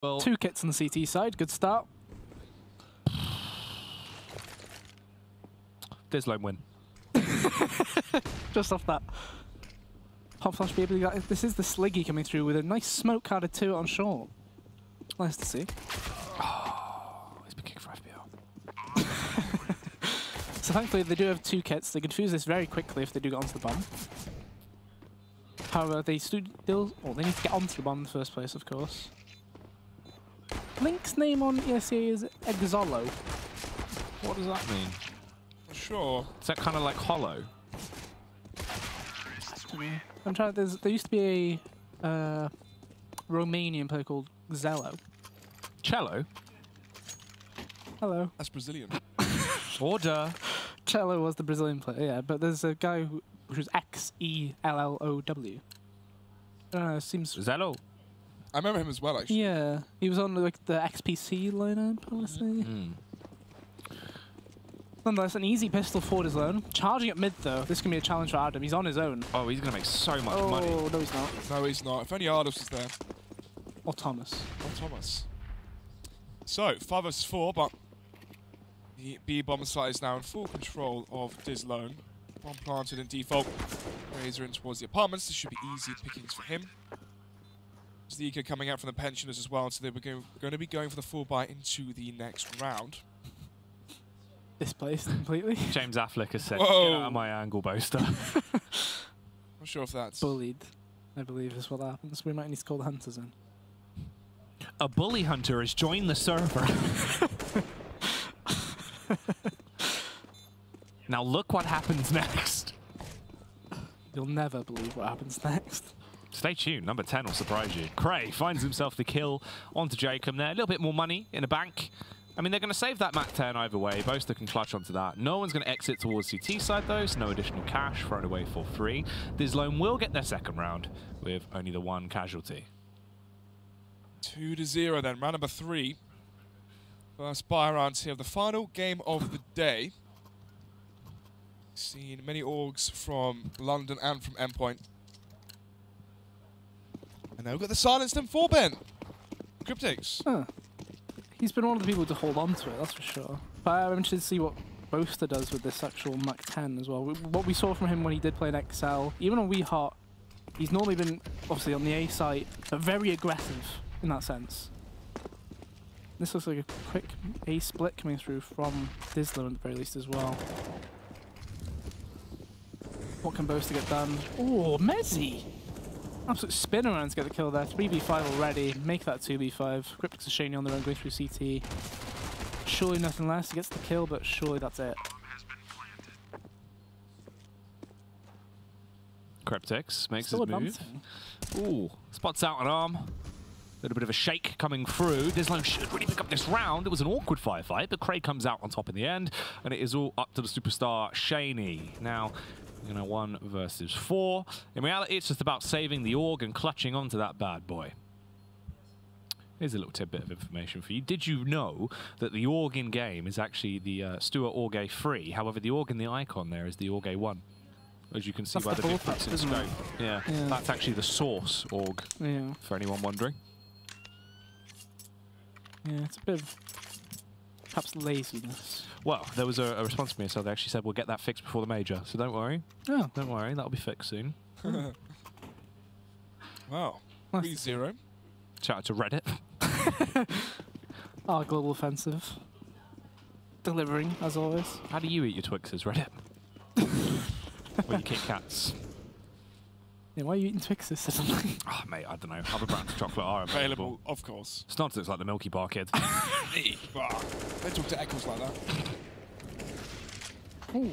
Well, 2 kits on the CT side. Good start. dizLown win. Just off that. Pop flash baby. This is the Sliggy coming through with a nice smoke carded 2 on short. Nice to see. Oh, he's been kicked for FPL. So thankfully they do have 2 kits. They can fuse this very quickly if they do get onto the bomb. However, they still they need to get onto the bomb in the first place, of course. Link's name on ESA is Exolo. What does that mean? Sure. Is that kind of like hollow? I'm trying. There used to be a Romanian player called Zello. Cello? Hello. That's Brazilian. Order. Cello was the Brazilian player, yeah, but there's a guy who's Xellow. I don't know, it seems... Zello. I remember him as well, actually. Yeah, he was on like the XPC lineup, honestly. Nonetheless, an easy pistol for dizLown. Charging at mid, though. This can be a challenge for Adam. He's on his own. Oh, he's going to make so much money. Oh, no, he's not. No, he's not. If only Ardus was there. Or Thomas. Or Thomas. So, 5 vs 4, but the B bomber site is now in full control of dizLown. Bomb planted in default. Razor in towards the apartments. This should be easy pickings for him. Zika coming out from the pensioners as well, so they were going to be going for the full buy into the next round. Displaced completely. James Affleck has said, Whoa. get out of my angle, boaster. Not sure if that's... Bullied, I believe is what happens. We might need to call the hunters in. A bully hunter has joined the server. Now look what happens next. You'll never believe what happens next. Stay tuned, number 10 will surprise you. Cray finds himself the kill onto Jacob there. A little bit more money in the bank. I mean, they're going to save that Mac 10 either way. Boaster can clutch onto that. No one's going to exit towards CT side, though, so no additional cash thrown away for free. dizLown will get their second round with only the 1 casualty. 2-0 then, round number 3. First buy rounds here of the final game of the day. Seen many orgs from London and from Endpoint. And now we've got the silenced M4 Cryptics. Huh. He's been one of the people to hold on to it, that's for sure. But I'm interested to see what Boaster does with this actual Mac 10 as well. What we saw from him when he did play in XL, even on Wii Hot, he's normally been, obviously, on the A side, but very aggressive in that sense. This looks like a quick A split coming through from dizLown at the very least as well. What can Boaster get done? Oh, Mezzy! Absolute spin around to get the kill there. 3v5 already. Make that 2v5. Cryptics are shiny on their own going through CT. Surely nothing less. He gets the kill, but surely that's it. Cryptics makes Still his move. advancing. Ooh, spots out an arm. Little bit of a shake coming through. dizLown should really pick up this round. It was an awkward firefight, but Craig comes out on top in the end, and it is all up to the superstar Shaney. Now, 1 versus 4. In reality, it's just about saving the org and clutching onto that bad boy. Here's a little tidbit of information for you. Did you know that the org in game is actually the Stuart Org 3? However, the org in the icon there is the Org 1. As you can see That's by the the difference in bullpup, isn't scope. it? Yeah, Yeah. that's actually the source org, Yeah. for anyone wondering. Yeah, it's a bit of perhaps laziness. Well, there was a response from me, so they actually said we'll get that fixed before the major. So don't worry. Oh. Don't worry, that'll be fixed soon. Wow. Nice. 3-0. Shout out to Reddit. Our global offensive. Delivering, as always. How do you eat your Twixes, Reddit? When you Kit Kats. Yeah, why are you eating Twixes suddenly? Oh, mate, I don't know. Other brands of chocolate are Available, of course. Snods looks like the Milky Bar kid. Don't talk to Eccles like that. Ooh.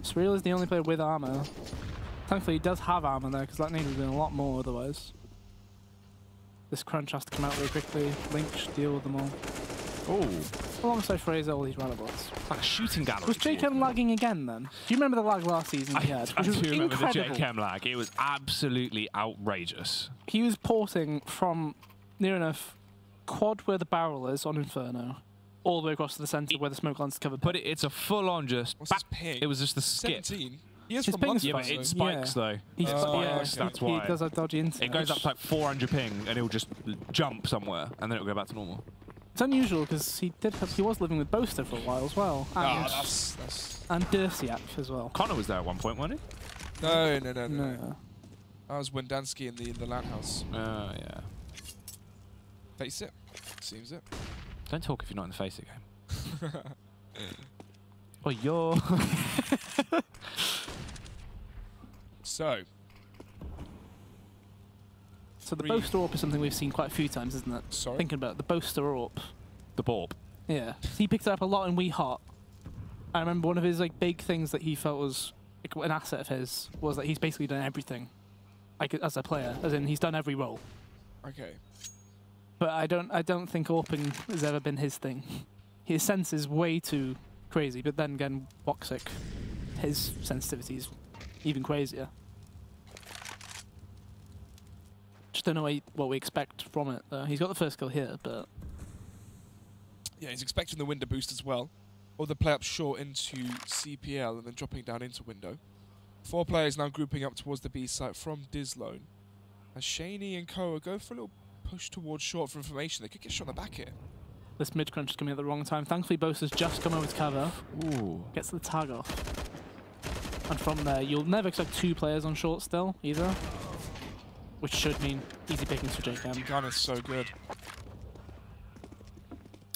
Surreal is the only player with armor. Thankfully, he does have armor there, because that name would have been a lot more otherwise. This crunch has to come out very quickly. Link should deal with them all. Oh, Alongside Fraser, all these roundabouts. it's like a shooting gallery. Was JChem lagging again then? Do you remember the lag last season he had? I Which was do remember incredible. the JChem lag. It was absolutely outrageous. He was porting from near enough quad where the barrel is on Inferno, all the way across to the center where the smoke lens is covered. But it's a full-on just... What's his ping? It was just the skip. 17. He is His from ping's Munster, Yeah, but fine. it spikes though. He Oh, spikes, okay. that's why. He does have dodgy internet. It goes up to like 400 ping, and it'll just jump somewhere, and then it'll go back to normal. It's unusual because he was living with Boaster for a while as well, Ah, and, that's... and Dirciak as well. Connor was there at one point, wasn't he? No. No. That was Wendansky in the LAN house. Yeah. Face it. Seems it. Don't talk if you're not in the face game. Oh, yo. So The Boaster AWP is something we've seen quite a few times, isn't it? Sorry? Thinking about it, the Boaster AWP. The Borb. Yeah. He picked it up a lot in We Hot. I remember one of his like big things that he felt was like, an asset of his was that he's basically done everything, like as a player, as in he's done every role. okay. But I don't think AWPing has ever been his thing. His sense is way too crazy. But then again, Woxic, his sensitivity is even crazier. Just don't know what we expect from it, though. He's got the first kill here, but... Yeah, he's expecting the window boost as well. Or the play up short into CPL and then dropping down into window. 4 players now grouping up towards the B site from dizLown. As Shaney and Koa go for a little push towards short for information. They could get shot in the back here. This mid-crunch is coming at the wrong time. Thankfully, Bosa's just come over to cover. Ooh. Gets the tag off. And from there, you'll never expect 2 players on short still, either. Which should mean easy pickings for JCam. Gun is so good.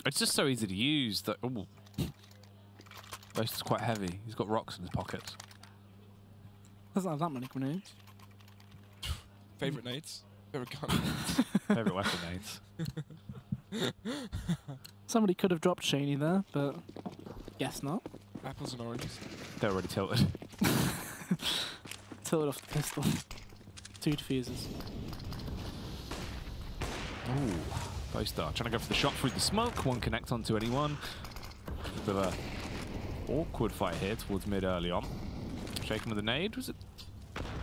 It's just so easy to use that. Ooh. Boaster's quite heavy. He's got rocks in his pockets. Doesn't have that many grenades. Favorite nades? Favorite gun? Favorite weapon nades. Somebody could have dropped Shaney there, but guess not. Apples and oranges. They're already tilted. Tilted off the pistol. 2 diffusers. Ooh. Boaster trying to go for the shot through the smoke. Won't connect onto anyone. Bit of a awkward fight here towards mid early on. Shaken with a nade, was it?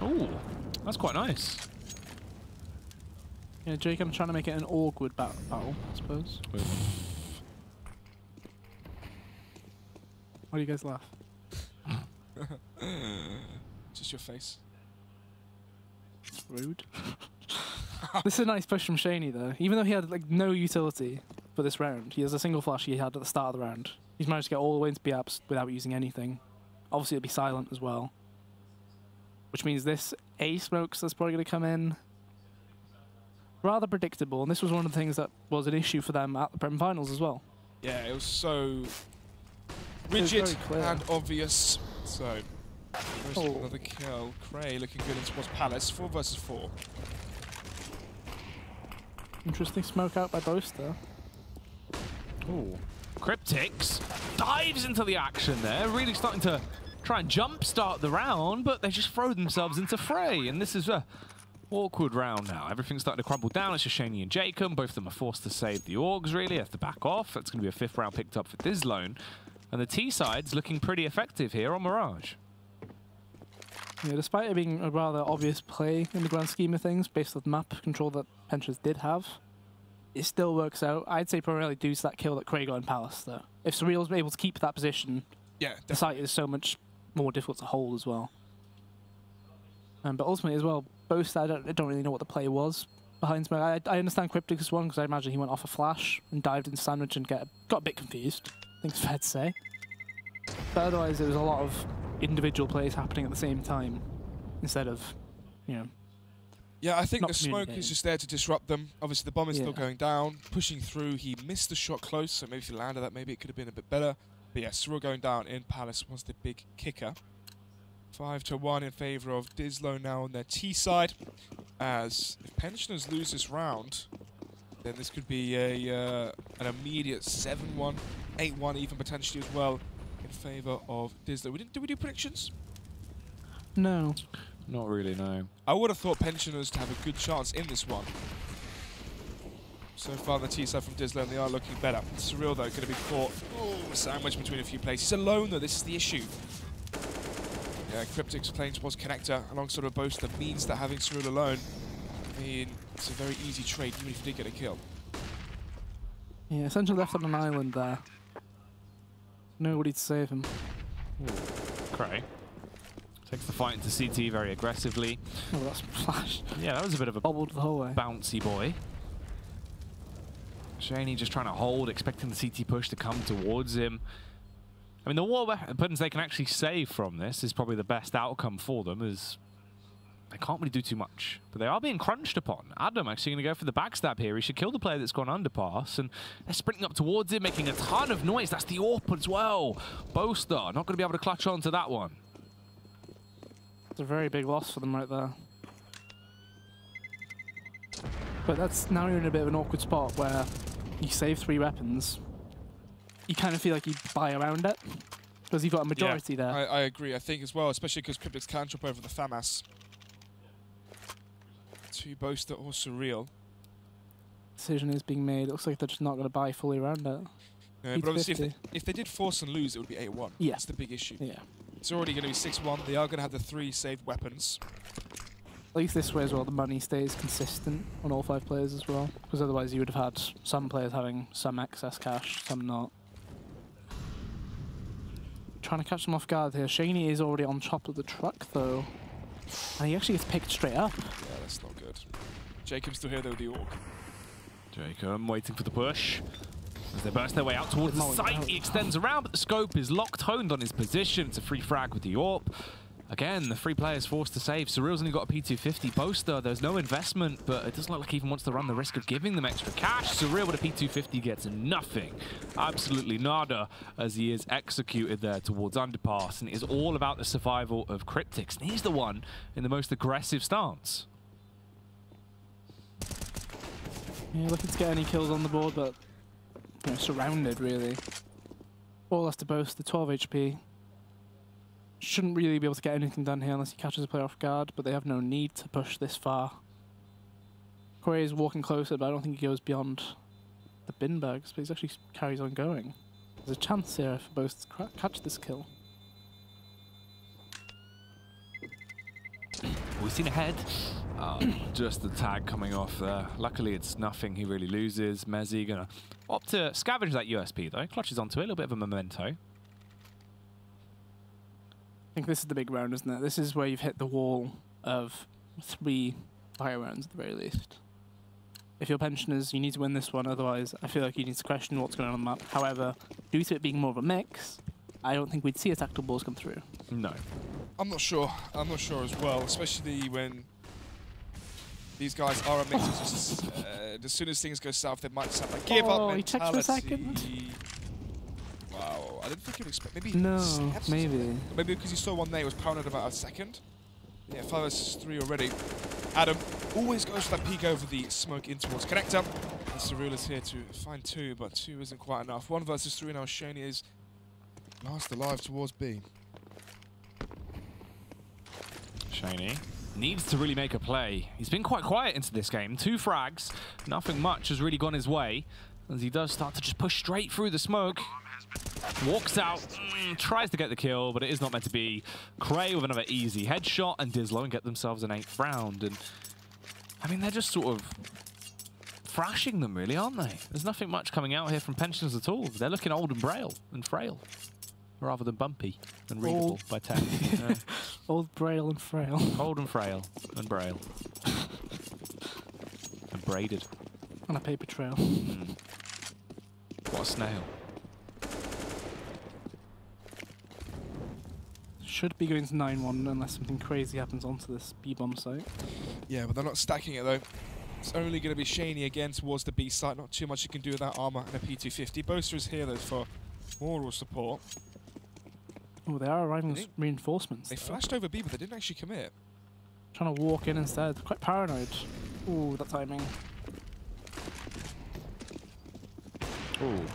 Ooh, that's quite nice. Yeah, JCam trying to make it an awkward battle, I suppose. Why do you guys laugh? Just your face. Rude. This is a nice push from Shaney though. Even though he had like no utility for this round, he has a single flash he had at the start of the round. He's managed to get all the way into B-apps without using anything. Obviously it'll be silent as well. Which means this A smokes that's probably going to come in. Rather predictable, and this was one of the things that was an issue for them at the Prem Finals as well. Yeah, it was so was rigid very clear. and obvious. So, first Oh. another kill. Cray looking good in towards Palace. 4 versus 4. Interesting smoke out by Boaster. Ooh. Cryptics dives into the action there, really starting to try and jumpstart the round, but they just throw themselves into fray, and this is a awkward round now. Everything's starting to crumble down. It's just Shaney and Jacob. Both of them are forced to save the Augs, really. They have to back off. That's going to be a 5th round picked up for dizLown. And the T side's looking pretty effective here on Mirage. Yeah, despite it being a rather obvious play in the grand scheme of things, based on the map control that Penchers did have, it still works out. I'd say primarily due to that kill that Craig got in Palace, though. If Surreal's able to keep that position, Yeah, the site is so much more difficult to hold as well. But ultimately as well, Boaster, I don't really know what the play was behind smoke. I understand Cryptic's one, because I imagine he went off a flash and dived into sandwich and got a bit confused. I think it's fair to say. But otherwise, there was a lot of individual plays happening at the same time, instead of, you know... Yeah, I think Not the smoke communicating. is just there to disrupt them. Obviously, the bomb is still Yeah. going down, pushing through. He missed the shot close, so maybe if he landed that, maybe it could have been a bit better. But yeah, Cyril going down in Palace was the big kicker. 5-1 in favour of dizLown now on their T side. As if Pensioners lose this round, then this could be an immediate 7-1, 8-1 even potentially as well in favour of dizLown. Did we do predictions? No. Not really, no. I would have thought Pensioners to have a good chance in this one. So far, the T side from dizLown, they are looking better. Cyril, though, going to be caught. Oh, sandwiched between a few places. He's alone, though. This is the issue. Yeah, Cryptic's playing towards Connector alongside a Boaster means that having Cyril alone, I mean, it's a very easy trade, even if you did get a kill. Yeah, essentially left on an island there. Nobody to save him. Cray Takes the fight into CT very aggressively. Oh, that's flash. Yeah, that was a bit of a Bobbled the whole way. bouncy boy. Shaney just trying to hold, expecting the CT push to come towards him. I mean, the war weapons they can actually save from this is probably the best outcome for them, as they can't really do too much. But they are being crunched upon. Adam actually going to go for the backstab here. He should kill the player that's gone underpass, and they're sprinting up towards him, making a ton of noise. That's the AWP as well. Boaster not going to be able to clutch on to that one. It's a very big loss for them right there. But that's now you're in a bit of an awkward spot where you save 3 weapons. You kind of feel like you buy around it because you've got a majority there. I agree. I think as well, especially because Cryptics can jump over the FAMAS. 2 Boaster or Surreal. Decision is being made. It looks like they're just not going to buy fully around it. No, but obviously, if they did force and lose, it would be 8-1. Yeah. That's the big issue. Yeah. It's already going to be 6-1. They are going to have the 3 saved weapons. At least this way as well, the money stays consistent on all 5 players as well. Because otherwise you would have had some players having some excess cash, some not. Trying to catch them off guard here. Shaney is already on top of the truck though. And he actually gets picked straight up. Yeah, that's not good. Jacob's still here though, the Orc. Jacob waiting for the push. As they burst their way out towards the site, he extends around, but the scope is locked, honed on his position. It's a free frag with the AWP. Again, the 3 players forced to save. Surreal's only got a P250. Boaster, there's no investment, but it doesn't look like he even wants to run the risk of giving them extra cash. Surreal with a P250 gets nothing. Absolutely nada, as he is executed there towards underpass. And it is all about the survival of Cryptics. And he's the one in the most aggressive stance. Yeah, looking to get any kills on the board, but you know, surrounded really. All has to boast the 12 HP. Shouldn't really be able to get anything done here unless he catches a player off guard, but they have no need to push this far. Corey is walking closer, but I don't think he goes beyond the bin bags, but he actually carries on going. There's a chance here for both to catch this kill. We've seen a head. Just the tag coming off there. Luckily, it's nothing he really loses. Mezzi gonna opt to scavenge that USP though. Clutches onto it, a little bit of a memento. I think this is the big round, isn't it? This is where you've hit the wall of 3 fire rounds at the very least. If you're pensioners, you need to win this one, otherwise I feel like you need to question what's going on the map. However, due to it being more of a mix, I don't think we'd see a tactical balls come through. No. I'm not sure. I'm not sure as well, especially when these guys are a mix. Just, as soon as things go south, they might sound like give up mentality. He checked for a second. Wow, I didn't think you'd expect. Maybe. No, maybe. Maybe because you saw one there, he was paranoid about a second. Yeah, 5 versus 3 already. Adam always goes for that peek over the smoke in towards connector. And Surreal is here to find 2, but 2 isn't quite enough. 1 versus 3 now. Shaney is last alive towards B. Shaney needs to really make a play. He's been quite quiet into this game. 2 frags. Nothing much has really gone his way, as he does start to just push straight through the smoke. Walks out, tries to get the kill, but it is not meant to be. Cray with another easy headshot, and dizLown get themselves an 8th round. And I mean, they're just sort of thrashing them, really, aren't they? There's nothing much coming out here from pensioners at all. They're looking old and frail, rather than bumpy and readable by 10. Old, braille, and frail. Old and frail and braille. And braided. On a paper trail. What a snail. Should be going to 9-1 unless something crazy happens onto this B-bomb site. Yeah, but they're not stacking it though. It's only going to be Shaney again towards the B site. Not too much you can do with that armor and a P250. Boaster is here though for moral support. Oh, they are arriving with reinforcements. They flashed over B, but they didn't actually commit. Trying to walk in instead. Quite paranoid. Ooh, that timing. Ooh.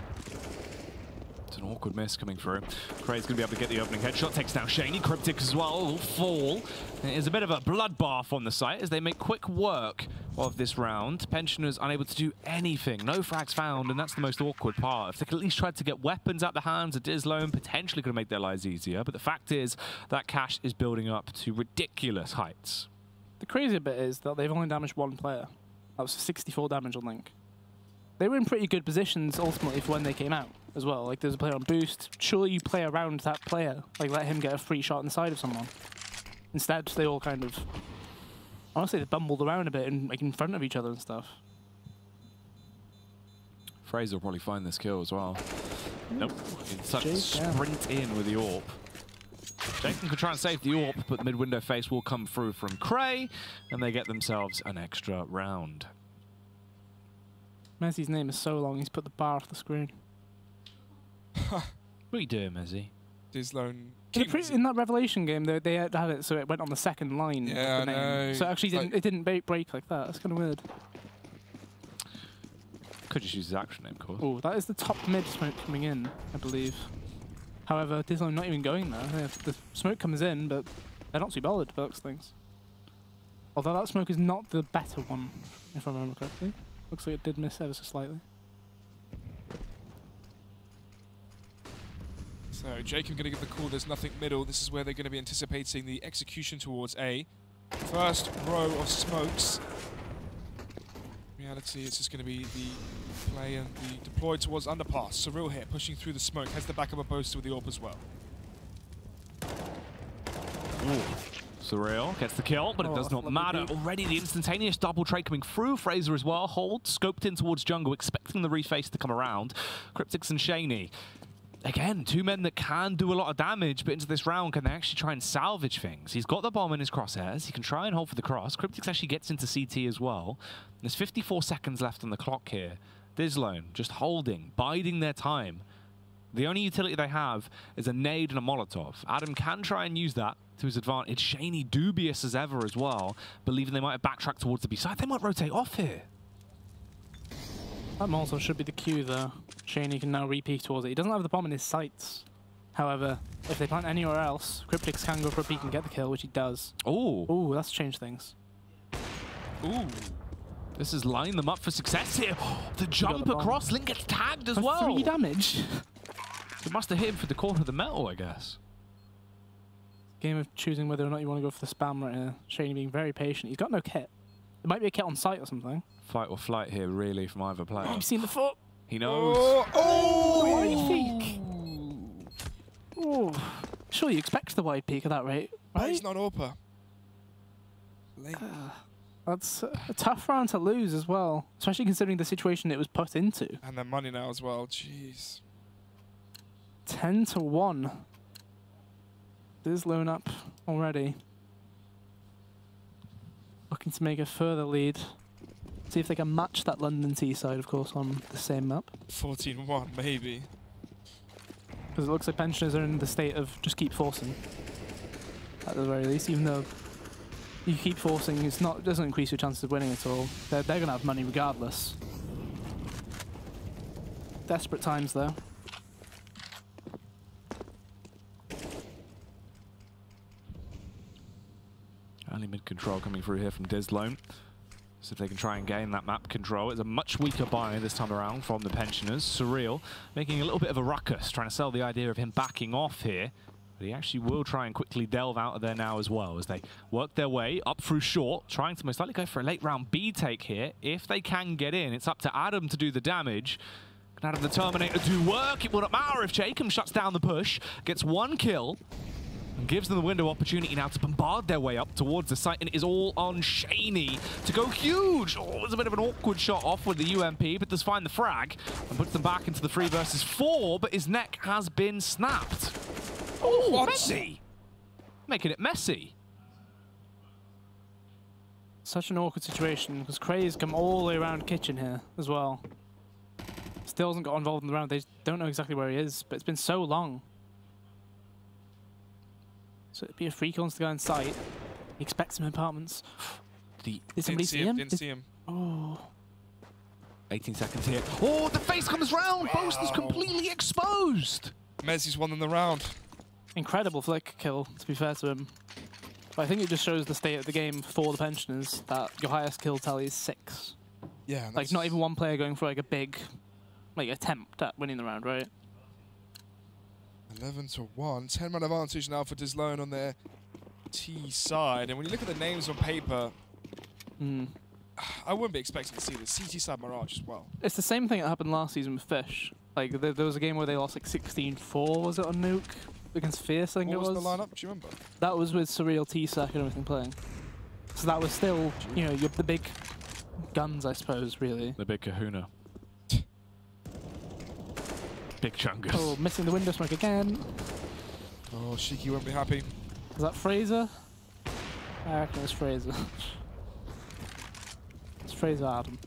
It's an awkward miss coming through. Cray's going to be able to get the opening headshot. Takes down Shaney. Cryptic as well will fall. There's a bit of a bloodbath on the site as they make quick work of this round. Pensioners unable to do anything. No frags found, and that's the most awkward part. If they could at least try to get weapons out the hands of dizLown, potentially could make their lives easier. But the fact is that cash is building up to ridiculous heights. The crazy bit is that they've only damaged 1 player. That was 64 damage on Link. They were in pretty good positions ultimately for when they came out as well. Like, there's a player on boost. Surely you play around that player. Like, let him get a free shot in the side of someone. Instead, they all kind of, honestly, they bumbled around a bit and like in front of each other and stuff. Fraser will probably find this kill as well. Nope. It's such a Jake, sprint in with the AWP. Jacob can try and save the AWP, but the mid-window face will come through from Cray, and they get themselves an extra round. Mezzi's name is so long, he's put the bar off the screen. What are you doing, Mezzi? dizLown. In that Revelation game, they had it so it went on the second line. Yeah, of the name. I know. So it actually it didn't break like that. That's kind of weird. Could just use his actual name, of course. Oh, that is the top mid smoke coming in, I believe. However, dizLown not even going there. The smoke comes in, but they're not too bothered by those things. Although that smoke is not the better one, if I remember correctly. Looks like it did miss ever so slightly. So Jacob going to give the call, there's nothing middle. This is where they're going to be anticipating the execution towards A. First row of smokes. In reality, it's just going to be the play and the deploy towards underpass. Surreal here, pushing through the smoke, has the back of a poster with the AWP as well. Ooh. Surreal gets the kill, but it does not matter. Already the instantaneous double trade coming through. Fraser as well. Hold, scoped in towards jungle, expecting the reface to come around. Cryptix and Shaney. Again, two men that can do a lot of damage, but into this round, can they actually try and salvage things? He's got the bomb in his crosshairs. He can try and hold for the cross. Cryptix actually gets into CT as well. There's 54 seconds left on the clock here. dizLown just holding, biding their time. The only utility they have is a nade and a Molotov. Adam can try and use that to his advantage. Shaney dubious as ever as well, believing they might have backtracked towards the B side. They might rotate off here. That Molotov should be the cue though. Shaney can now re-peek towards it. He doesn't have the bomb in his sights. However, if they plant anywhere else, Cryptix can go for a peek and get the kill, which he does. Oh. Ooh, that's changed things. Ooh. This is lining them up for success here. The jump across, Link gets tagged as well. 3 damage. It must have hit him for the corner of the metal, I guess. Game of choosing whether or not you want to go for the spam right here. Shaney being very patient. He's got no kit. There might be a kit on site or something. Fight or flight here, really, from either player. Oh, you've seen the foot. He knows. Oh, wide peek. Oh, sure you expect the wide peek at that rate, But right? he's not AWPer. Late. That's a tough round to lose as well, especially considering the situation it was put into. And their money now as well, jeez. 10-1. dizLown up already. Looking to make a further lead. See if they can match that London T side, of course, on the same map. 14-1, maybe. Because it looks like Pensioners are in the state of just keep forcing. At the very least, even though you keep forcing, it doesn't increase your chances of winning at all. They're going to have money regardless. Desperate times, though. Early mid-control coming through here from dizLown. So if they can try and gain that map control. It's a much weaker buy this time around from the Pensioners. Surreal making a little bit of a ruckus, trying to sell the idea of him backing off here. But he actually will try and quickly delve out of there now as well as they work their way up through short, trying to most likely go for a late round B take here. If they can get in, it's up to Adam to do the damage. Can Adam the Terminator do work? It will not matter if Jacob shuts down the push, gets one kill, and gives them the window opportunity now to bombard their way up towards the site, and it is all on Shaney to go huge. Oh, it was a bit of an awkward shot off with the UMP, but does find the frag and puts them back into the 3 versus 4, but his neck has been snapped. Oh, messy. Making it messy. Such an awkward situation, because Cray's come all the way around kitchen here as well. Still hasn't got involved in the round. They don't know exactly where he is, but it's been so long. So it'd be a free call to go inside. He expects some apartments. Did somebody see him? Didn't see him. Oh. 18 seconds here. Oh, the face comes round. Wow. Boast is completely exposed. Mezzi's won in the round. Incredible flick kill, to be fair to him. But I think it just shows the state of the game for the Pensioners that your highest kill tally is 6. Yeah. Like, not even one player going for like a big attempt at winning the round, right? 11-1. 10-man advantage now for dizLown on their T side. And when you look at the names on paper, I wouldn't be expecting to see the CT side Mirage as well. It's the same thing that happened last season with Fish. Like, there was a game where they lost like 16-4, was it, on Nuke? against Fierce, I think What it was was. the lineup? Do you remember? That was with Surreal, T-Sack and everything playing. So that was still, you know, the big guns, I suppose, really. The big kahuna. Big chungus. Oh, missing the window smoke again. Oh, Shiki won't be happy. Is that Fraser? I reckon it's Fraser. It's Fraser Adam.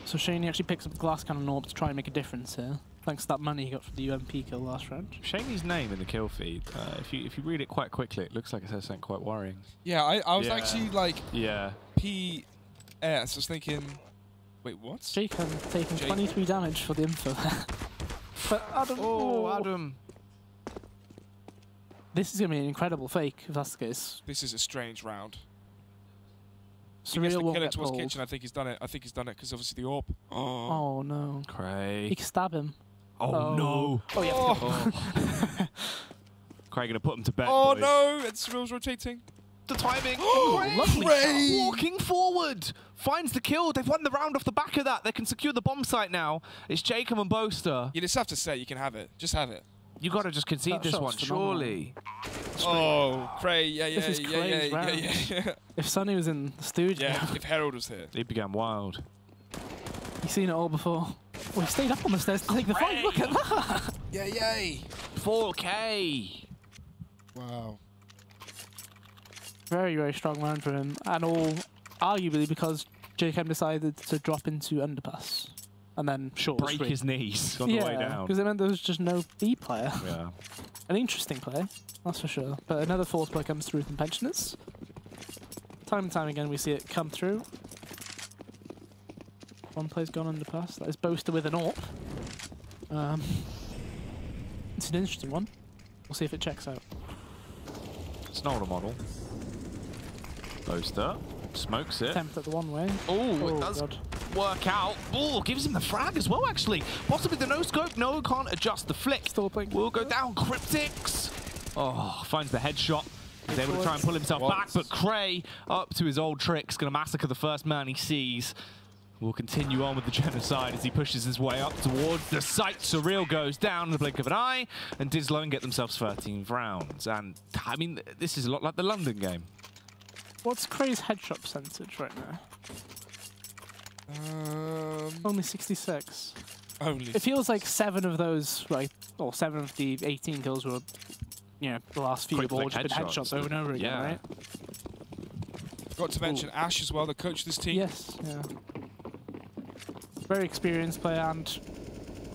So Shaney actually picks up the glass cannon orb to try and make a difference here. Thanks to that money he got from the UMP kill last round. Shaney's name in the kill feed, if you read it quite quickly, it looks like it says something quite worrying. Yeah, I was actually like Yeah. PS. I was thinking, wait, what? Jacob taking 23 damage for the info. But Adam. Oh, Adam. This is going to be an incredible fake if that's the case. This is a strange round. Surreal won't get towards pulled. kitchen. I think he's done it. I think he's done it because obviously the orb. Oh no. Craig. He can stab him. Oh, no. Oh yeah. Oh. Craig gonna put him to bed. Oh boys. no! It's Surreal's rotating. The timing. Lovely Craig! shot. Walking forward. Finds the kill. They've won the round off the back of that. They can secure the bomb site now. It's Jacob and Boaster. You just have to say you can have it. Just have it. You gotta just concede That this shot's one, phenomenal. surely. Oh, Craig. Yeah. This is Craig's round. If Sonny was in the studio, Yeah, if Herald was here. It began wild. he's seen it all before. Well, he stayed up on the stairs to take the fight. Look at that. Yay! 4K. Wow. Very, very strong round for him, and all arguably because JKM decided to drop into underpass and then short Break his knees on the way down. because it meant there was just no B player. Yeah. An interesting play, that's for sure. But another force play comes through from Pensioners. Time and time again, we see it come through. One play's gone underpass. That is Boaster with an AWP. It's an interesting one. We'll see if it checks out. It's not a model. Boaster smokes it. Attempt at the one way. Oh, it does God. work out. Oh, gives him the frag as well, actually. Possibly the no scope. No, can't adjust the flick. Still playing. Will go down. Cryptics. Oh, finds the headshot. He's able to try and pull himself back, but Cray, up to his old tricks, going to massacre the first man he sees. Will continue on with the genocide as he pushes his way up towards the site. Surreal goes down in the blink of an eye, and dizLown get themselves 13 rounds. And, I mean, this is a lot like the London game. What's Cray's headshot percentage right now? Only 66. Only. It feels like 7 of those, right, or 7 of the 18 kills were, you know, the last few have all just been headshots over and over again, right? Got to mention Ash as well, the coach of this team. Yes, yeah. Very experienced player and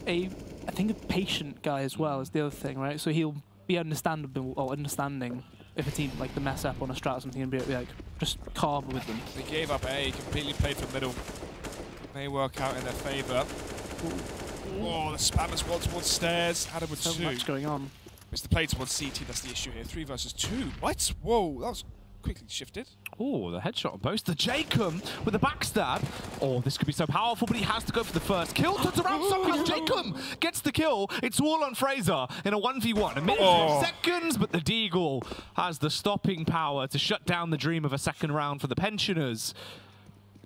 I think a patient guy as well is the other thing, right? So he'll be understanding if a team like the mess up on a strat or something and be like, just carve with them. They gave up A, completely played for middle. May work out in their favour. Oh, the spammers wall towards stairs. Adam with So 2. much going on. It's the play towards CT, that's the issue here. 3 versus 2. What? Whoa, that was quickly shifted. Oh, the headshot on Boaster. Jacob with a backstab. Oh, this could be so powerful, but he has to go for the first kill. Turns around, somehow Jacob gets the kill. It's all on Fraser in a 1v1. A minute and seconds, but the Deagle has the stopping power to shut down the dream of a second round for the Pensioners.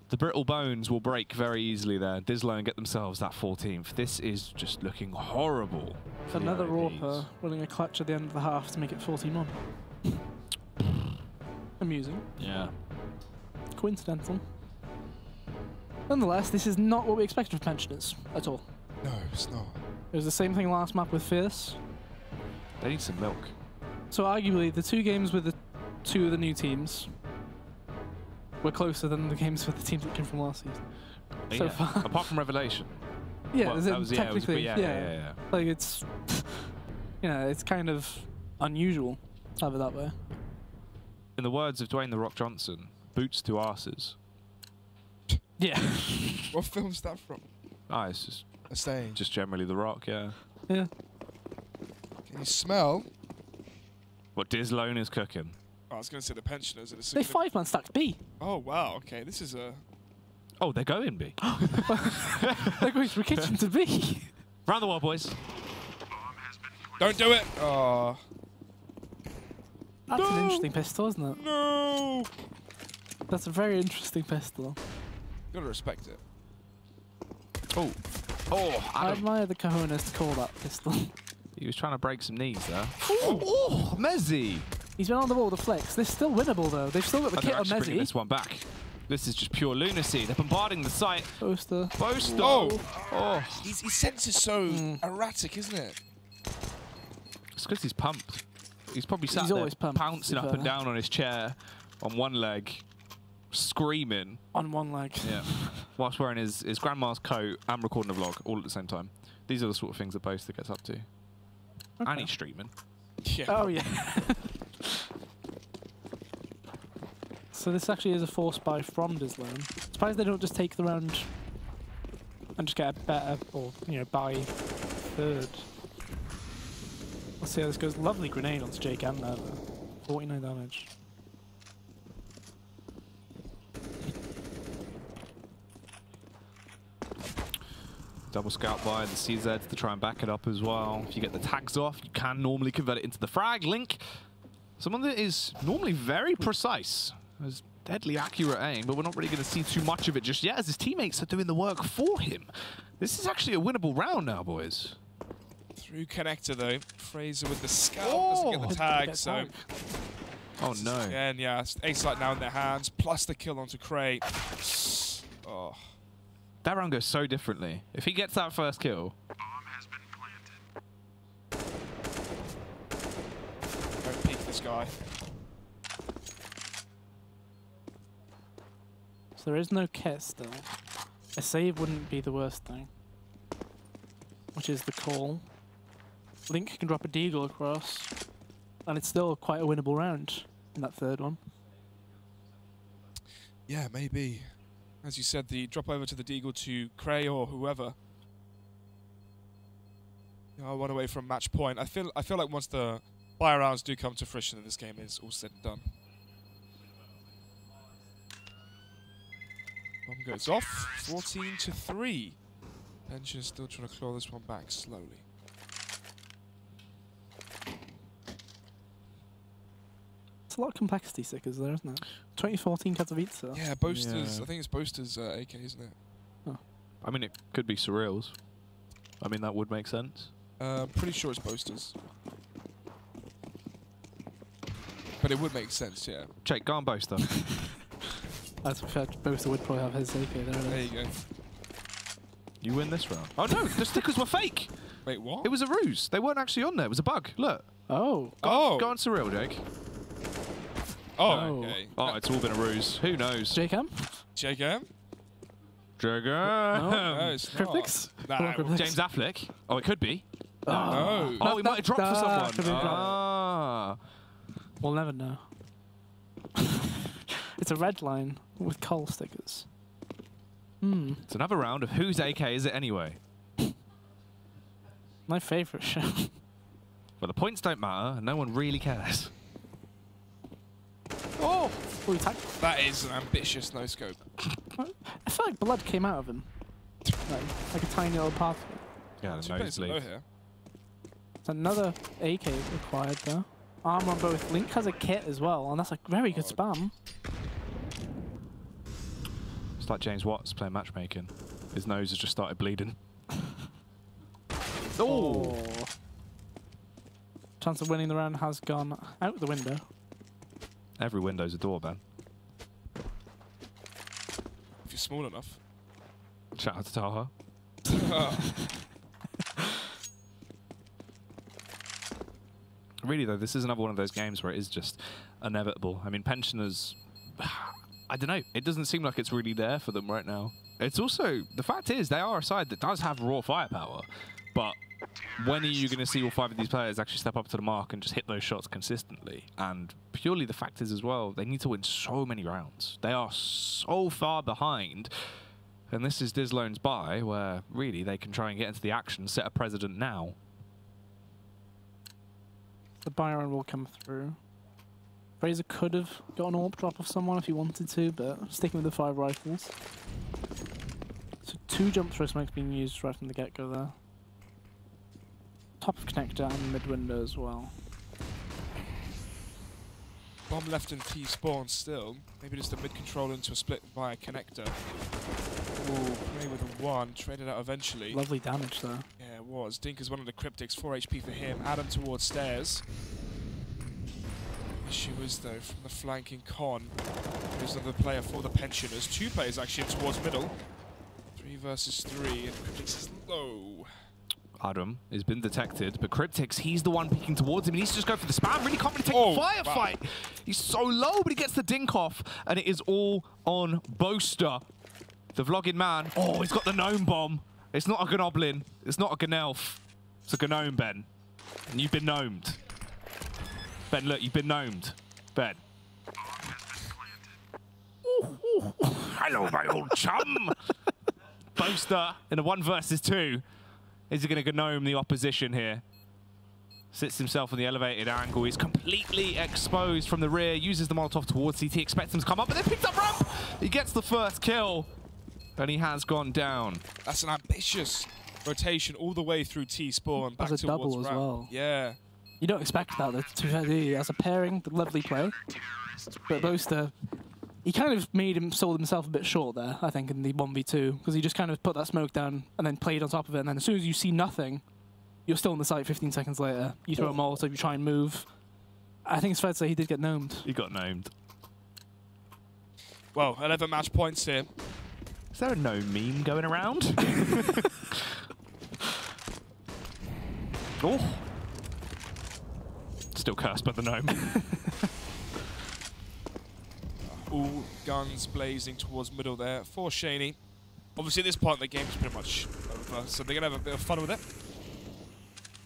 The brittle bones will break very easily there. dizLown get themselves that 14th. This is just looking horrible. Another Rauper winning a clutch at the end of the half to make it 14-1. Amusing. Yeah. Coincidental. Nonetheless, this is not what we expected from Pensioners at all. No, it's not. It was the same thing last map with Fierce. They need some milk. So arguably, the 2 games with the 2 of the new teams were closer than the games with the teams that came from last season. So far. Apart from Revelation. Yeah, Well, as that in was- yeah, it was- technically, but yeah. Like it's, you know, it's kind of unusual to have it that way. In the words of Dwayne "The Rock" Johnson, boots to asses. Yeah. What film's that from? Ah, it's just A saying. just generally The Rock, yeah. Yeah. Can you smell? What dizLown is cooking. Oh, I was going to say the Pensioners. And it's They 5-man stacked B. Oh, wow. Okay, this is a... Oh, they're going B. They're going from kitchen to B. Round the world, boys. Don't do it! Oh. That's an interesting pistol, isn't it? No! That's a very interesting pistol. Gotta respect it. Oh, Oh, I Adam. admire the cojones to call that pistol. He was trying to break some knees there. Oh, Mezzi. He's been on the ball with the flicks. They're still winnable though. They've still got the And kit they're on actually bringing Mezzi. this one back. This is just pure lunacy. They're bombarding the site. Boaster. Boaster. Oh. Oh. His sense is so erratic, isn't it? It's because he's pumped. He's probably sat He's there always pumped, pouncing to be up and fair. down on his chair on one leg, screaming. On one leg. Yeah. Whilst wearing his grandma's coat and recording a vlog all at the same time. These are the sort of things that Boaster gets up to. Okay. And he's streaming. Yeah. Oh yeah. So this actually is a force buy from dizLown. Surprised they don't just take the round and just get a better, or buy third. Let's see how this goes. Lovely grenade onto Jake M there though. 49 damage. Double scout by the CZ to try and back it up as well. If you get the tags off, you can normally convert it into the frag. Link, someone that is normally very precise. Has deadly accurate aim, but we're not really going to see too much of it just yet as his teammates are doing the work for him. This is actually a winnable round now, boys. Through connector though. Fraser with the scout doesn't get the tag, so. Oh no. Again, yeah, ace light now in their hands, plus the kill onto Cray. Oh. That round goes so differently. If he gets that first kill. Don't peek this guy. So there is no kit still. A save wouldn't be the worst thing. Which is the call. Link can drop a deagle across. And it's still quite a winnable round in that third one. Yeah, maybe. As you said, the drop over to the deagle to Cray or whoever. Yeah, one away from match point. I feel like once the buy rounds do come to fruition, this game is all said and done. Bomb goes off. 14-3. Pension still trying to claw this one back slowly. It's a lot of complexity stickers there, isn't it? 2014 Katowice. Yeah, Boasters. Yeah. I think it's Boasters AK, isn't it? I mean, it could be Surreals. I mean, that would make sense. Pretty sure it's Boasters. But it would make sense, yeah. Jake, go on Boaster. That's fair. Boaster would probably have his AK there. There you go. You win this round. Oh no, the stickers were fake. Wait, what? It was a ruse. They weren't actually on there. It was a bug. Look. Oh. Oh. Go on Surreal, Jake. Oh, Oh. okay. Oh, it's all been a ruse. Who knows? Jake M? JKM? Jake. No, it's not. Cryptics? Nah, Come on, Cryptics. James Affleck. Oh, it could be. No. Oh, he might have dropped for someone. could be dropped. Ah. We'll never know. It's a red line with coal stickers. Hmm. It's another round of whose AK is it anyway? My favourite show. But the points don't matter, and no one really cares. Oh! Oh, he tagged. That is an ambitious no-scope. I feel like blood came out of him. Like a tiny little part of it. Yeah, Two the players below nosebleed. here. It's another AK required though. Armor on both. Link has a kit as well, and that's a very good spam. It's like James Watts playing matchmaking. His nose has just started bleeding. Oh! Chance of winning the round has gone out the window. Every window's a door, Ben. If you're small enough. Shout out to Taha. Really though, this is another one of those games where it is just inevitable. I mean, pensioners, I don't know, it doesn't seem like it's really there for them right now. It's also, the fact is, they are a side that does have raw firepower, but when are you going to see all 5 of these players actually step up to the mark and just hit those shots consistently? And purely the fact is as well, they need to win so many rounds. They are so far behind, and this is dizLown's buy, where really they can try and get into the action, set a precedent now. The Byron will come through. Fraser could have got an AWP drop off someone if he wanted to, but sticking with the 5 rifles. So 2 jump throw smokes being used right from the get-go there. Top of connector and mid window as well. Bomb left in T spawn still. Maybe just a mid control into a split via connector. Ooh, Prey with a 1, traded out eventually. Lovely damage there. Yeah, it was. Dinker's one of the cryptics, 4 HP for him. Adam towards stairs. Issue is, though, from the flanking con, there's another player for the pensioners. 2 players actually towards middle. 3 versus 3, and Cryptics is low. Adam has been detected, but Cryptics, he's the one peeking towards him. He needs to just go for the spam. Really can't really take the firefight. Wow. He's so low, but he gets the dink off, and it is all on Boaster, the vlogging man. Oh, he's got the gnome bomb. It's not a Gnoblin. It's not a Gnelf. It's a Gnome, Ben. And you've been gnomed. Ben, look, you've been gnomed. Ben. Hello, my old chum. Boaster in a 1 versus 2. Is he going to gnome the opposition here? Sits himself on the elevated angle. He's completely exposed from the rear. Uses the Molotov towards CT. Expects him to come up, but then picks up ramp. He gets the first kill, and he has gone down. That's an ambitious rotation all the way through T-spawn back towards a double as ramp. well. Yeah. You don't expect that, as a pairing, the lovely play. But Boaster, he kind of sold himself a bit short there, I think, in the 1v2, because he just kind of put that smoke down and then played on top of it, and then as soon as you see nothing, you're still in the site 15 seconds later. You throw a Molotov, you try and move. I think it's fair to say he did get gnomed. He got gnomed. Well, 11 match points here. Is there a gnome meme going around? Oh. Still cursed by the gnome. All guns blazing towards middle there for Shaney. Obviously, at this point, the game's pretty much over, so they're going to have a bit of fun with it.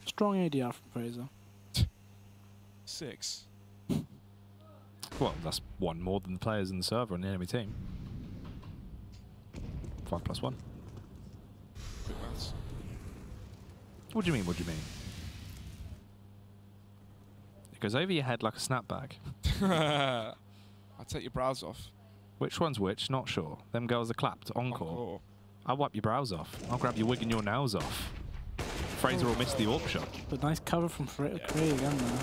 Strong ADR from Fraser. 6. Well, that's 1 more than the players in the server on the enemy team. 5 + 1. Quick maths. What do you mean? What do you mean? It goes over your head like a snapback. I'll take your brows off. Which one's which? Not sure. Them girls are clapped. Encore. I'll wipe your brows off. I'll grab your wig and your nails off. Fraser will miss the AWP shot. But nice cover from Craig again there.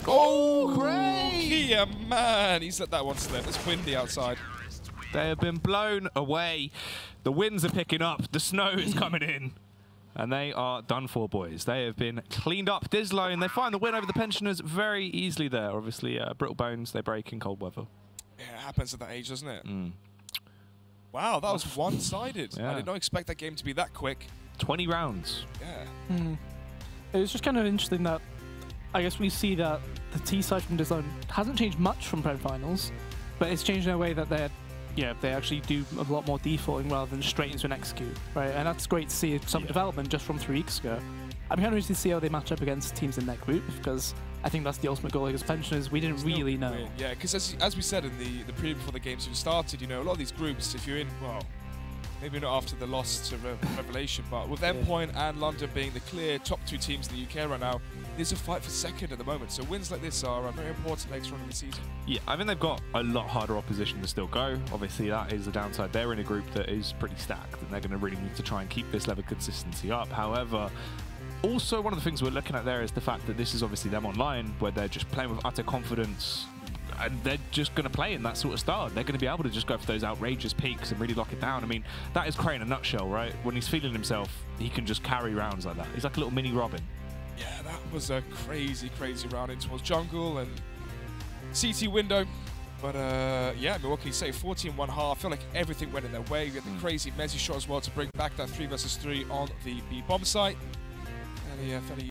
Oh, Craig! Yeah, man. He's let that one slip. It's windy outside. They have been blown away. The winds are picking up. The snow is coming in. And they are done for, boys. They have been cleaned up. dizLown, they find the win over the pensioners very easily there. Obviously, brittle bones, they break in cold weather. Yeah, it happens at that age, doesn't it? Mm. Wow, that was one-sided. Yeah. I did not expect that game to be that quick. 20 rounds. Yeah. Mm. It was just kind of interesting that I guess we see that the T side from dizLown hasn't changed much from Prem Finals, but it's changed in a way that they actually do a lot more defaulting rather than straight into an execute, right? And that's great to see some development just from 3 weeks ago. I'm kind of interested to see how they match up against teams in that group, because I think that's the ultimate goal against pensioners. We didn't really know. Weird. Yeah, because as we said in the preview before the games even started, you know, a lot of these groups, if you're in, well, maybe not after the loss to Revelation, but with Endpoint and London being the clear top 2 teams in the UK right now, there's a fight for second at the moment. So wins like this are very important later on in the season. Yeah, I think they've got a lot harder opposition to still go. Obviously, that is the downside. They're in a group that is pretty stacked, and they're going to really need to try and keep this level of consistency up. However, also one of the things we're looking at there is the fact that this is obviously them online, where they're just playing with utter confidence, and they're just going to play in that sort of style. They're going to be able to just go for those outrageous peaks and really lock it down. I mean, that is Cray in a nutshell, right? When he's feeling himself, he can just carry rounds like that. He's like a little mini Robin. Yeah, that was a crazy, crazy round in towards jungle and CT window. But yeah, I mean, what can you say? 14-1 half. I feel like everything went in their way. We had the crazy Messi shot as well to bring back that 3 versus 3 on the B bomb site. And yeah, fairly